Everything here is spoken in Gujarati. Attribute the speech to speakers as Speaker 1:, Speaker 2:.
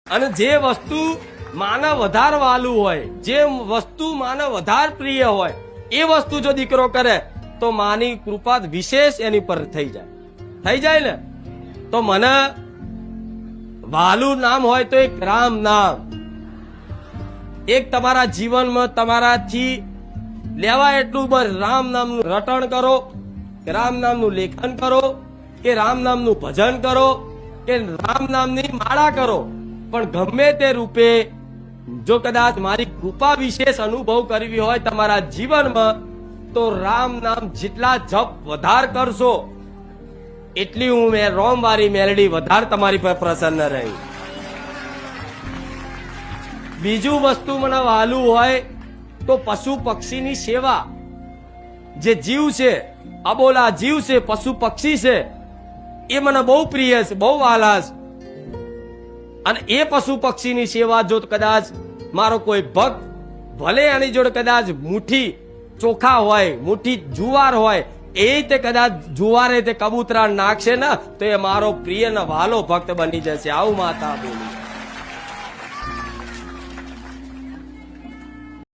Speaker 1: અને જે વસ્તુ માને વધારે વાલું હોય, જે વસ્તુ માને વધારે પ્રિય હોય, એ વસ્તુ જો દીકરો કરે તો માની કૃપા વિશેષ એની પર થઈ જાય ને. તો મને વાલું નામ હોય તો એક રામ નામ, એક તમારા જીવનમાં તમારાથી લેવા એટલું બસ રામ નામનું રટણ કરો, કે રામ નામનું લેખન કરો, કે રામ નામનું ભજન કરો, કે રામ નામની માળા કરો. પણ ગમે તે રૂપે જો કદાચ મારી કૃપા વિશેષ અનુભવ કરવી હોય તમારા જીવનમાં, તો રામ નામ જેટલા જપ વધાર કરશો એટલી હું રોમવારી મેલડી વધારે તમારી પર પ્રસન્ન રહી. બીજું વસ્તુ મને વાલું હોય તો પશુ પક્ષીની સેવા. જે જીવ છે, અબોલા જીવ છે, પશુ પક્ષી છે, એ મને બહુ પ્રિય છે, બહુ વાલા છે. અને એ પશુ પક્ષીની સેવા જો કદાચ મારો કોઈ ભક્ત ભલે એની જોડે કદાચ મુઠ્ઠી ચોખા હોય, મુઠ્ઠી જુવાર હોય, એ તે કદાચ જુવારે તે કબૂતરા નાખશે ને તો એ મારો પ્રિય ને વાલો ભક્ત બની જશે. આવું માતા બોલી.